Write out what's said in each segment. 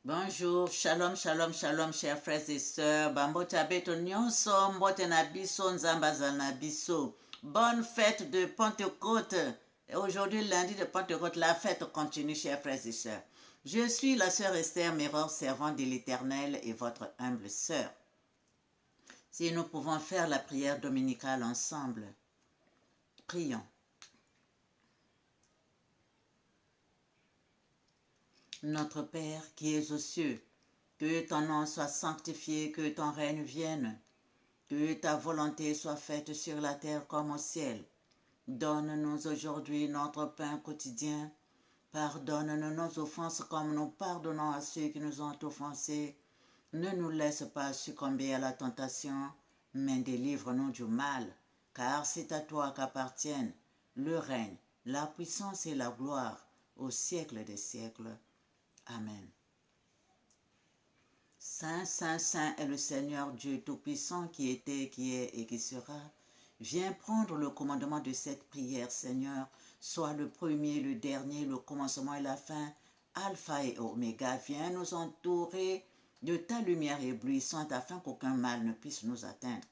Bonjour, shalom, shalom, shalom, chers frères et sœurs. Bambota beto nyonso, mbote na biso, nzambaza na biso. Bonne fête de Pentecôte. Aujourd'hui, lundi de Pentecôte, la fête continue, chers frères et sœurs. Je suis la sœur Esther Miror, servante de l'Éternel et votre humble sœur. Si nous pouvons faire la prière dominicale ensemble, prions. Notre Père qui es aux cieux, que ton nom soit sanctifié, que ton règne vienne, que ta volonté soit faite sur la terre comme au ciel. Donne-nous aujourd'hui notre pain quotidien. Pardonne-nous nos offenses comme nous pardonnons à ceux qui nous ont offensés. Ne nous laisse pas succomber à la tentation, mais délivre-nous du mal, car c'est à toi qu'appartiennent le règne, la puissance et la gloire au siècle des siècles. Amen. Saint, Saint, Saint est le Seigneur Dieu Tout-Puissant qui était, qui est et qui sera. Viens prendre le commandement de cette prière, Seigneur. Sois le premier, le dernier, le commencement et la fin, Alpha et Oméga. Viens nous entourer de ta lumière éblouissante afin qu'aucun mal ne puisse nous atteindre.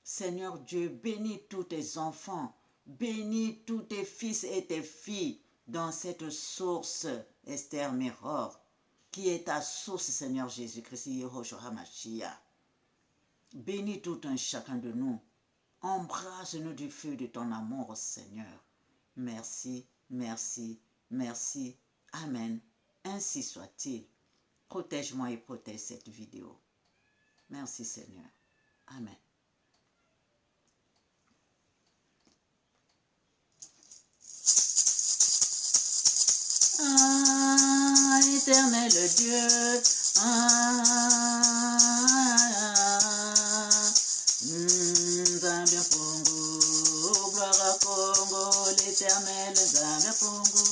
Seigneur Dieu, bénis tous tes enfants, bénis tous tes fils et tes filles dans cette source, Esther Miror, qui est ta source, Seigneur Jésus-Christ, Yehoshua HaMashiach. Bénis tout un chacun de nous. Embrasse-nous du feu de ton amour, Seigneur. Merci, merci, merci. Amen. Ainsi soit-il. Protège-moi et protège cette vidéo. Merci, Seigneur. Amen. Ah, éternel Dieu, Zambia Pongo, gloire à Congo, l'éternel Zambia Pongo.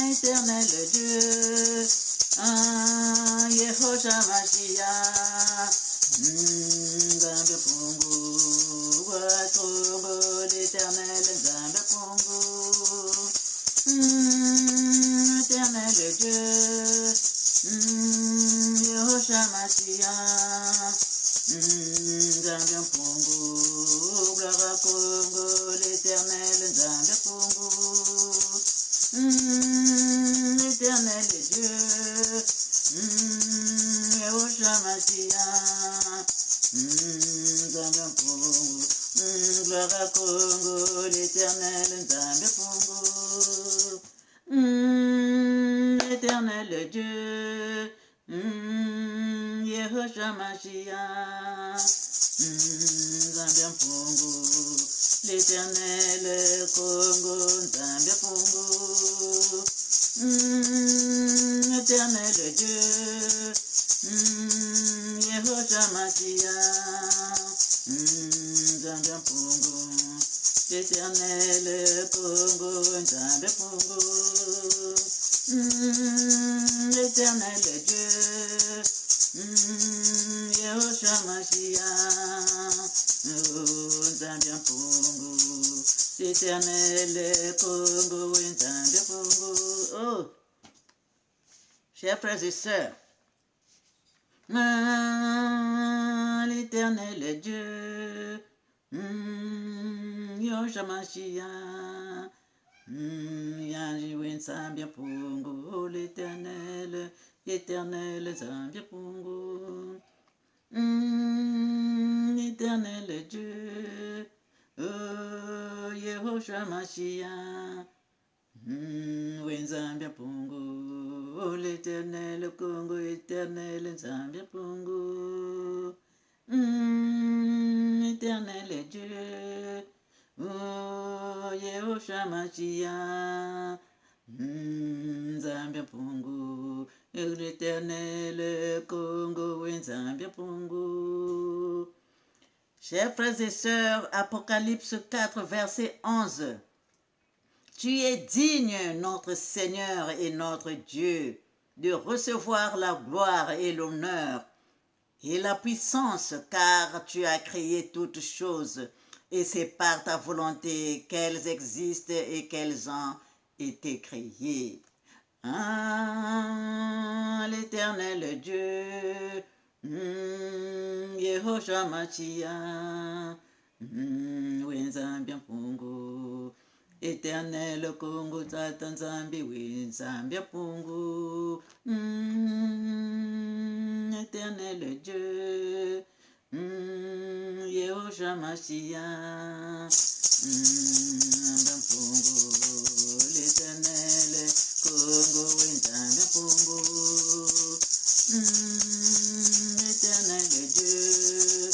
Éternel Dieu, Yehoshua Mashiach, Zambia Pongo, gloire à Congo, l'éternel Zambia Pongo. Éternel Dieu, Yehoshua Mashiach, Zambia Pongo, gloire à Congo, l'éternel Zambia Pongo. Éternel Dieu, Yehoshua Mashiach, Zambia Pongo, gloire à Congo, l'éternel Zambia Pongo. Éternel Dieu, Yehoshua Mashiach, Zambia Pongo, l'éternel Congo, Zambia Pongo. Éternel Dieu, Yehoshua Mashiach, Zambia Pongo, l'éternel Congo, Zambia Pongo. Éternel Dieu, Yehoshua Mashiach, Zambia Pongo, l'éternel Congo, Zambia Pongo. Oh, chers frères et sœurs, l'éternel Dieu, Yehoshua Mashiach, Yahweh Zambia Pongo, l'éternel, éternel Zambia Pongo. Éternel Dieu, oh Yehoshua Mashiach, Zambia Pongo, oh l'éternel Congo, éternel Zambia Pongo. Éternel Dieu, oh Yehoshua Mashiach, Zambia Pongo, l'éternel Congo, Zambia Pongo. Chers frères et sœurs, Apocalypse 4, verset 11. Tu es digne, notre Seigneur et notre Dieu, de recevoir la gloire et l'honneur et la puissance, car tu as créé toutes choses, et c'est par ta volonté qu'elles existent et qu'elles ont été créées. Ah, l'Éternel Dieu, Yehoshua Machia, Wenzambia Pungu, Éternel Congo Satan Zambi, Wenzambia Pungu, Éternel Dieu, Yehoshua Machia, Pungu, l'Éternel Congo, Wenzambia Pungu, Éternel Dieu,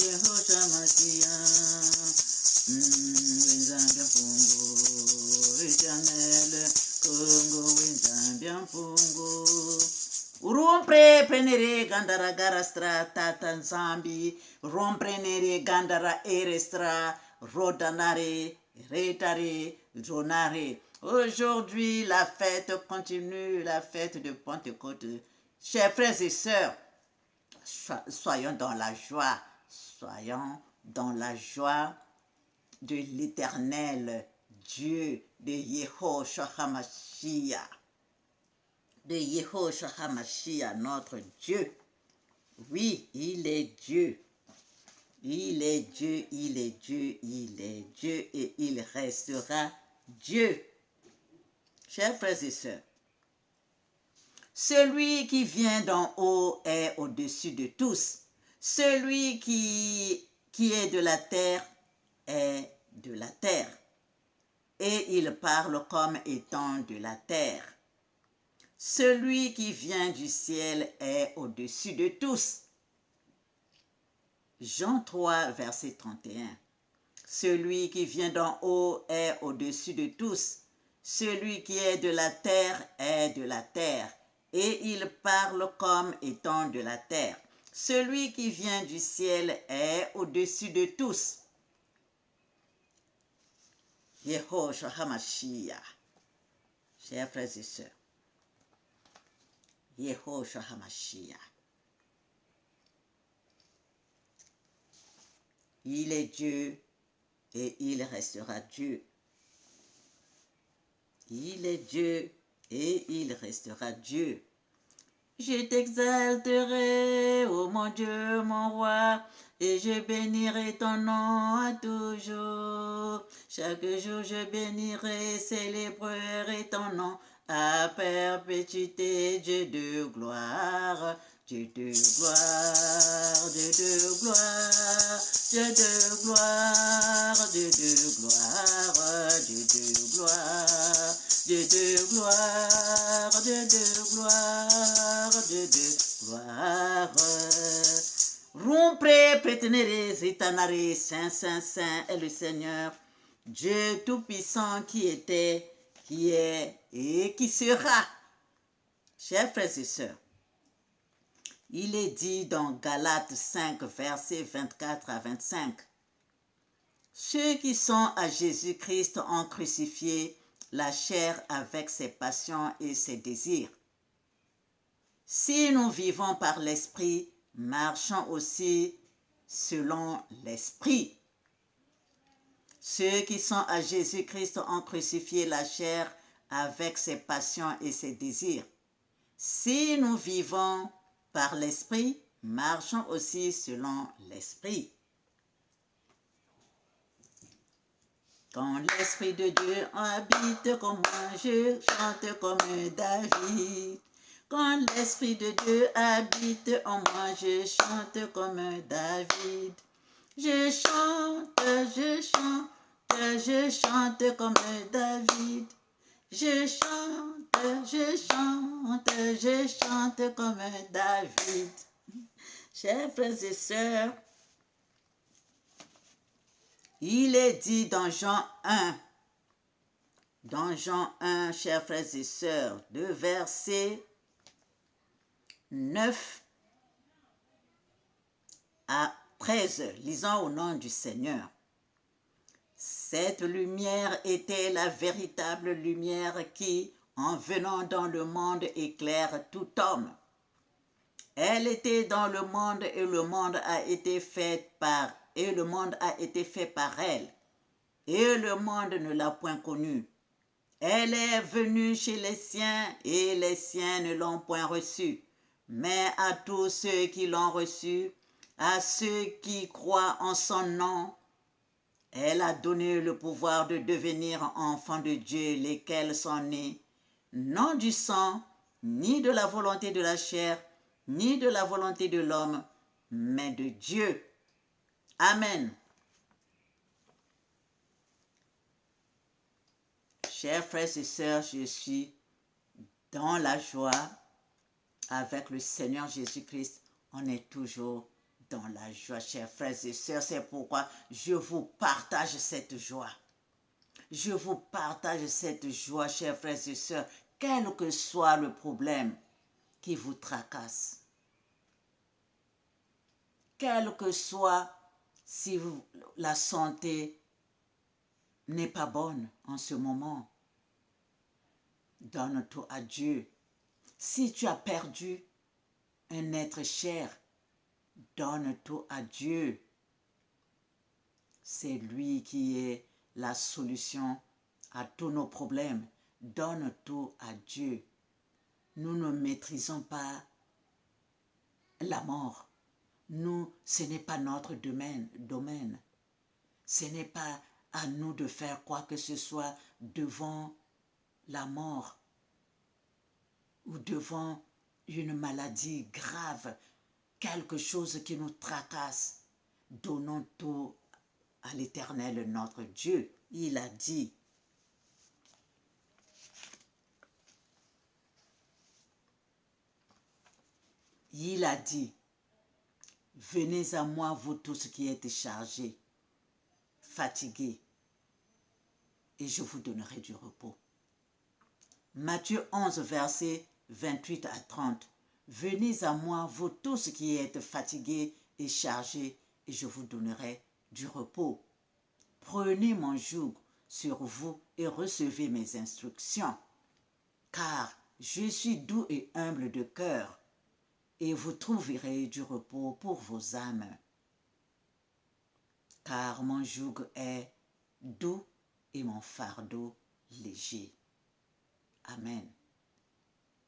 Yehoshua Machia, Wenzambia Pungu, Éternel Congo, Wenzambia Pungu. Rompre prenere gandara garastra tatan zambi, romprenere gandara erestra, rodanare, retare, zonare. Aujourd'hui, la fête continue, la fête de Pentecôte. Chers frères et sœurs, soyons dans la joie, soyons dans la joie de l'Éternel Dieu, de Yehoshua HaMashiach, de Yehoshua HaMashiach, notre Dieu. Oui, il est Dieu. Il est Dieu, il est Dieu, il est Dieu et il restera Dieu. Chers frères et sœurs, celui qui vient d'en haut est au-dessus de tous. Celui qui est de la terre est de la terre. Et il parle comme étant de la terre. Celui qui vient du ciel est au-dessus de tous. Jean 3, verset 31. Celui qui vient d'en haut est au-dessus de tous. Celui qui est de la terre est de la terre. Et il parle comme étant de la terre. Celui qui vient du ciel est au-dessus de tous. Yehoshua HaMashiach. Chers frères et sœurs, Yehoshua HaMashiach. Il est Dieu et il restera Dieu. Il est Dieu et il restera Dieu. Je t'exalterai, ô mon Dieu, mon roi, et je bénirai ton nom à toujours. Chaque jour je bénirai, célébrerai ton nom à perpétuité, Dieu de gloire. Dieu de gloire, Dieu de gloire, Dieu de gloire, Dieu de gloire, Dieu de gloire, Dieu de gloire, Dieu de gloire, Dieu de gloire. Rompre, prétenere, zitanare, Saint, Saint, Saint est le Seigneur, Dieu Tout-Puissant qui était, qui est et qui sera. Chers frères et sœurs, il est dit dans Galates 5, versets 24 à 25. Ceux qui sont à Jésus-Christ ont crucifié la chair avec ses passions et ses désirs. Si nous vivons par l'Esprit, marchons aussi selon l'Esprit. Ceux qui sont à Jésus-Christ ont crucifié la chair avec ses passions et ses désirs. Si nous vivons par l'Esprit, marchons aussi selon l'Esprit. Quand l'Esprit de Dieu habite comme moi, je chante comme David. Quand l'Esprit de Dieu habite en moi, je chante comme David. Je chante, je chante, je chante comme David. Je chante, je chante, je chante comme David. Chers frères et sœurs, il est dit dans Jean 1, chers frères et sœurs, de verset 9 à 13, lisons au nom du Seigneur. Cette lumière était la véritable lumière qui, en venant dans le monde, éclaire tout homme. Elle était dans le monde et le monde a été fait par elle. Et le monde ne l'a point connue. Elle est venue chez les siens et les siens ne l'ont point reçue. Mais à tous ceux qui l'ont reçue, à ceux qui croient en son nom, elle a donné le pouvoir de devenir enfants de Dieu, lesquels sont nés, non du sang, ni de la volonté de la chair, ni de la volonté de l'homme, mais de Dieu. Amen. Chers frères et sœurs, je suis dans la joie avec le Seigneur Jésus-Christ. On est toujours dans la joie, chers frères et sœurs. C'est pourquoi je vous partage cette joie. Je vous partage cette joie, chers frères et sœurs, quel que soit le problème qui vous tracasse. Quel que soit si la santé n'est pas bonne en ce moment, donne tout à Dieu. Si tu as perdu un être cher, donne tout à Dieu. C'est lui qui est la solution à tous nos problèmes. Donne tout à Dieu. Nous ne maîtrisons pas la mort. Nous, ce n'est pas notre domaine. Ce n'est pas à nous de faire quoi que ce soit devant la mort ou devant une maladie grave, quelque chose qui nous tracasse. Donnons tout à l'Éternel, notre Dieu. Il a dit, venez à moi, vous tous qui êtes chargés, fatigués, et je vous donnerai du repos. Matthieu 11, versets 28 à 30. Venez à moi, vous tous qui êtes fatigués et chargés, et je vous donnerai du repos. Prenez mon joug sur vous et recevez mes instructions, car je suis doux et humble de cœur, et vous trouverez du repos pour vos âmes. Car mon joug est doux et mon fardeau léger. Amen.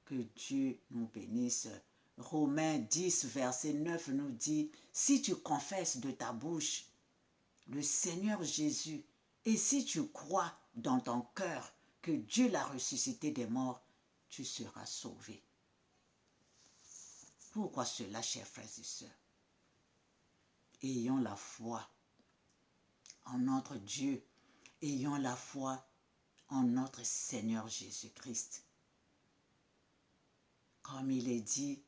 Que Dieu nous bénisse. Romains 10, verset 9 nous dit, si tu confesses de ta bouche le Seigneur Jésus, et si tu crois dans ton cœur que Dieu l'a ressuscité des morts, tu seras sauvé. Pourquoi cela, chers frères et sœurs? Ayons la foi en notre Dieu, ayons la foi en notre Seigneur Jésus-Christ. Comme il est dit,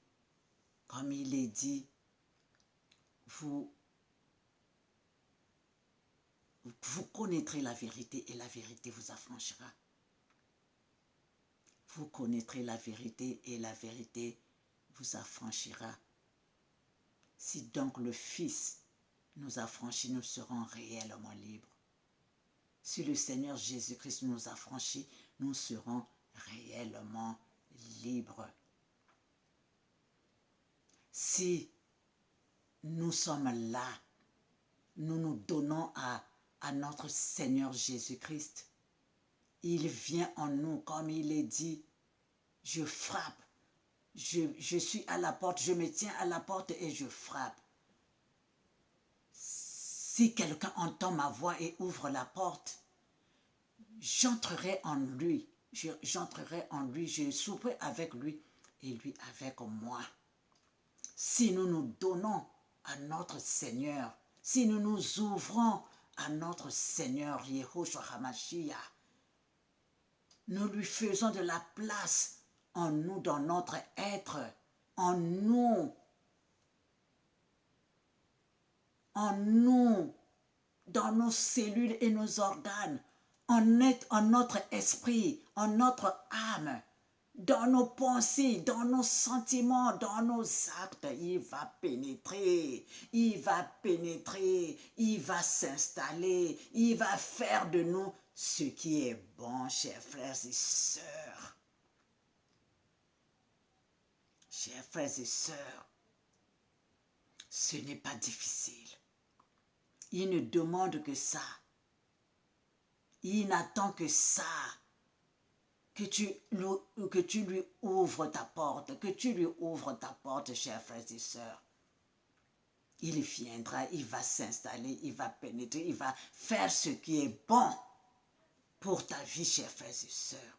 vous connaîtrez la vérité et la vérité vous affranchira. Vous connaîtrez la vérité et la vérité vous affranchira. Si donc le Fils nous affranchit, nous serons réellement libres. Si le Seigneur Jésus-Christ nous affranchit, nous serons réellement libres. Si nous sommes là, nous nous donnons à notre Seigneur Jésus-Christ, il vient en nous, comme il est dit, je frappe, je suis à la porte, je me tiens à la porte et je frappe. Si quelqu'un entend ma voix et ouvre la porte, j'entrerai en lui, je souperai avec lui et lui avec moi. Si nous nous donnons à notre Seigneur, si nous nous ouvrons à notre Seigneur Yehoshua HaMashiach, nous lui faisons de la place en nous, dans notre être, en nous, dans nos cellules et nos organes, en notre esprit, en notre âme, dans nos pensées, dans nos sentiments, dans nos actes. Il va pénétrer, il va s'installer, il va faire de nous ce qui est bon, chers frères et sœurs. Chers frères et sœurs, ce n'est pas difficile. Il ne demande que ça. Il n'attend que ça. que tu lui ouvres ta porte, que tu lui ouvres ta porte, chers frères et sœurs. Il viendra, il va s'installer, il va pénétrer, il va faire ce qui est bon pour ta vie, chers frères et sœurs.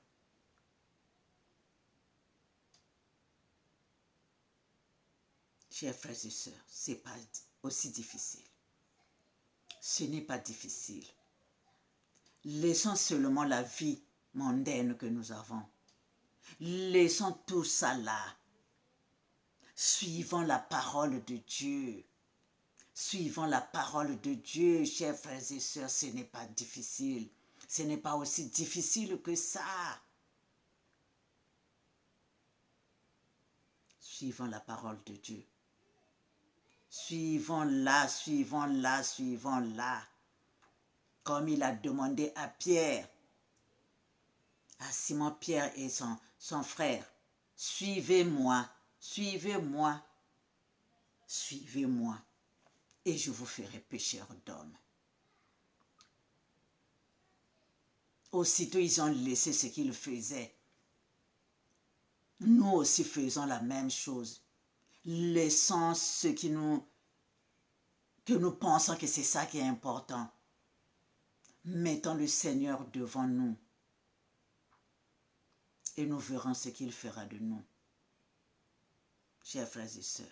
Chers frères et sœurs, ce n'est pas aussi difficile. Ce n'est pas difficile. Laissons seulement la vie mondaine que nous avons. Laissons tout ça là. Suivons la parole de Dieu. Suivons la parole de Dieu, chers frères et sœurs, ce n'est pas difficile. Ce n'est pas aussi difficile que ça. Suivons la parole de Dieu. Suivons-la, suivons-la, suivons-la. Comme il a demandé à Pierre, à Simon-Pierre et son frère, suivez-moi, suivez-moi, suivez-moi, et je vous ferai pécheurs d'hommes. Aussitôt, ils ont laissé ce qu'ils faisaient. Nous aussi faisons la même chose. Laissons ce que nous pensons que c'est ça qui est important. Mettons le Seigneur devant nous et nous verrons ce qu'il fera de nous. Chers frères et sœurs,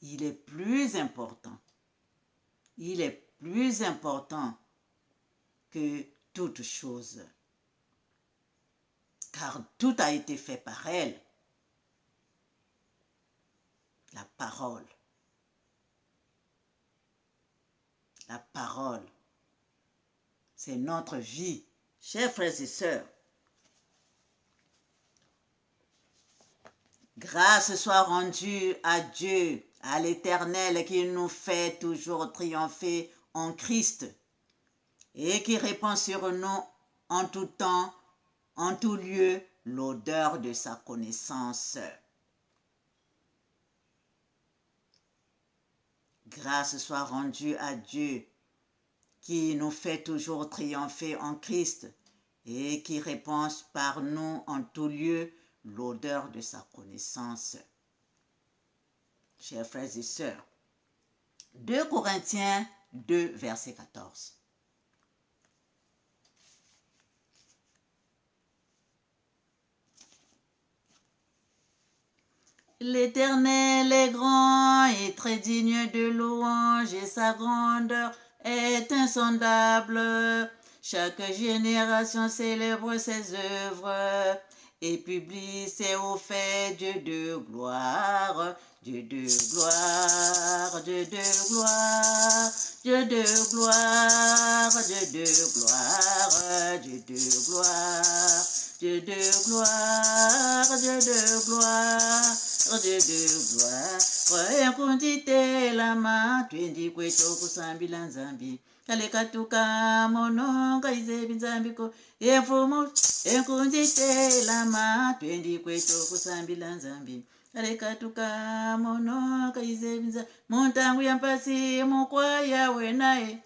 il est plus important que toute chose, car tout a été fait par elle. La parole, c'est notre vie. Chers frères et sœurs, grâce soit rendue à Dieu, à l'Éternel qui nous fait toujours triompher en Christ et qui répand sur nous en tout temps, en tout lieu, l'odeur de sa connaissance. Grâce soit rendue à Dieu qui nous fait toujours triompher en Christ et qui répand par nous en tout lieu l'odeur de sa connaissance. Chers frères et sœurs, 2 Corinthiens 2, verset 14. L'Éternel est grand et très digne de louange et sa grandeur est insondable. Chaque génération célèbre ses œuvres et publie ses hauts faits. Dieu de gloire, Dieu de gloire, Dieu de gloire, Dieu de gloire, Dieu de gloire, Dieu de gloire, Dieu de gloire, Dieu de gloire, Dieu de gloire. Enkundite lama twendi kweto kusambila nzambi kale katuka mononga izebi nzambiko emfumu enkundite lama twendi kweto kusambila nzambi kale katuka mononga izebi nzambi muntangu ya mpasi mukwaya wenaye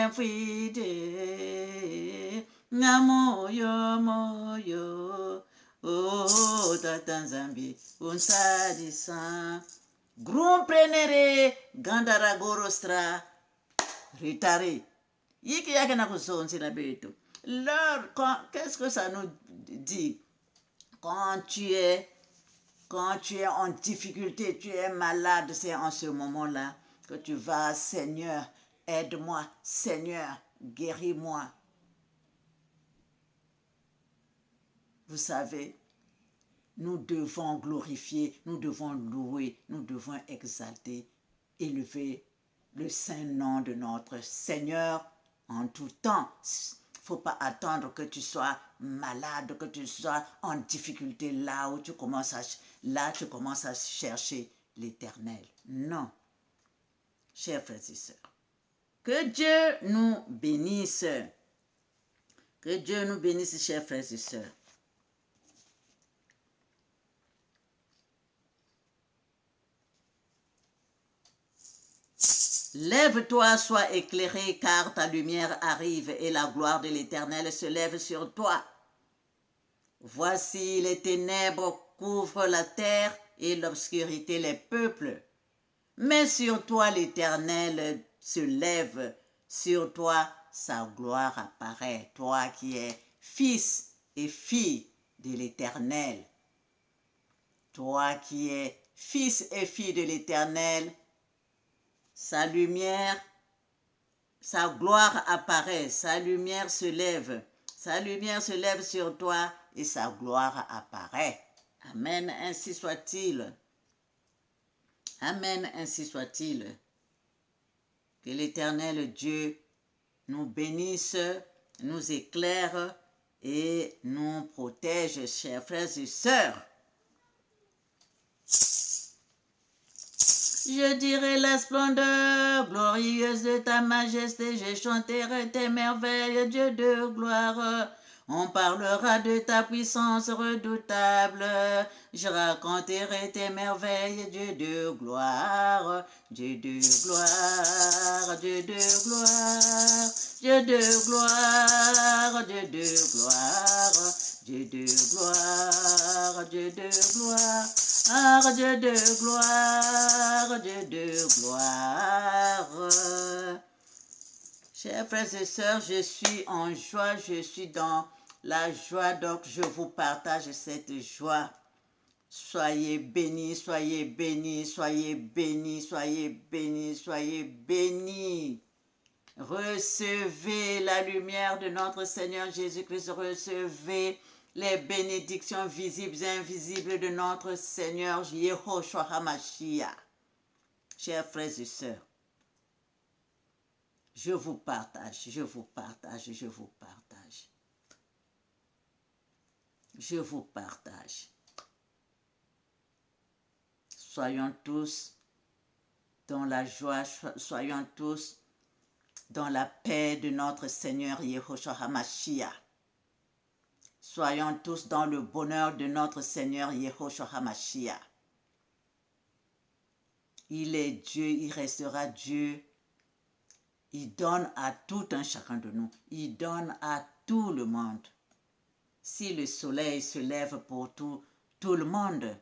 mfwide nga moyo oh tata nzambi unsalisa grumprenere gandara gorostra ritare yiki yake na kuzonzela beto. Qu'est-ce que ça nous dit quand tu es en difficulté, tu es malade, c'est en ce moment-là que tu vas, Seigneur, aide-moi, Seigneur, guéris-moi. Vous savez, nous devons glorifier, nous devons louer, nous devons exalter, élever le saint nom de notre Seigneur en tout temps. Il ne faut pas attendre que tu sois malade, que tu sois en difficulté là où tu commences à chercher l'Éternel. Non. Chers frères et sœurs, que Dieu nous bénisse. Que Dieu nous bénisse, chers frères et sœurs. Lève-toi, sois éclairé, car ta lumière arrive et la gloire de l'Éternel se lève sur toi. Voici les ténèbres couvrent la terre et l'obscurité les peuples. Mais sur toi l'Éternel se lève, sur toi sa gloire apparaît, toi qui es fils et fille de l'Éternel. Toi qui es fils et fille de l'Éternel, sa lumière, sa gloire apparaît, sa lumière se lève sur toi et sa gloire apparaît. Amen, ainsi soit-il. Amen, ainsi soit-il. Que l'Éternel Dieu nous bénisse, nous éclaire et nous protège, chers frères et sœurs. Je dirai la splendeur glorieuse de ta majesté, je chanterai tes merveilles, Dieu de gloire. On parlera de ta puissance redoutable, je raconterai tes merveilles, Dieu de gloire, Dieu de gloire, Dieu de gloire, Dieu de gloire, Dieu de gloire, Dieu de gloire, Dieu de gloire. Dieu de gloire, Dieu de gloire. Chers frères et sœurs, je suis en joie, je suis dans la joie, donc je vous partage cette joie. Soyez bénis, soyez bénis, soyez bénis, soyez bénis, soyez bénis. Recevez la lumière de notre Seigneur Jésus-Christ, recevez les bénédictions visibles et invisibles de notre Seigneur Yehoshua HaMashiach. Chers frères et sœurs, je vous partage, je vous partage, je vous partage. Je vous partage. Soyons tous dans la joie, soyons tous dans la paix de notre Seigneur Yehoshua HaMashiach. Soyons tous dans le bonheur de notre Seigneur Yehoshua HaMashiach. Il est Dieu, il restera Dieu. Il donne à tout un chacun de nous. Il donne à tout le monde. Si le soleil se lève pour tout le monde,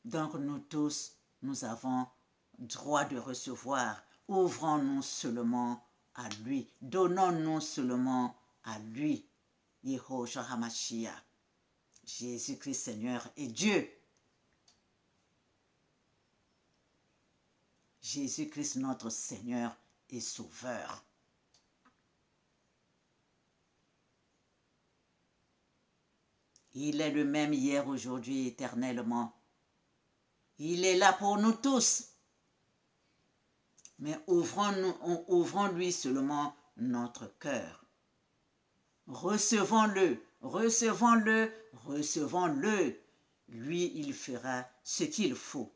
donc nous tous, nous avons droit de recevoir. Ouvrons-nous seulement à lui. Donnons-nous seulement à lui. Yehoshua HaMashiach. Jésus-Christ Seigneur et Dieu. Jésus-Christ notre Seigneur et Sauveur. Il est le même hier, aujourd'hui, éternellement. Il est là pour nous tous. Mais ouvrons-lui seulement notre cœur. Recevons-le, recevons-le, recevons-le. Lui, il fera ce qu'il faut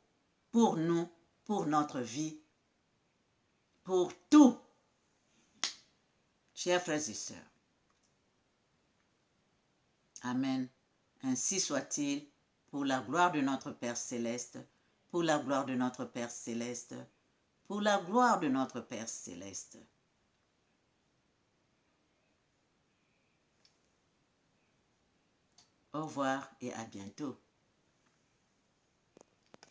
pour nous, pour notre vie, pour tout. Chers frères et sœurs. Amen. Ainsi soit-il, pour la gloire de notre Père Céleste, pour la gloire de notre Père Céleste, pour la gloire de notre Père Céleste. Au revoir et à bientôt.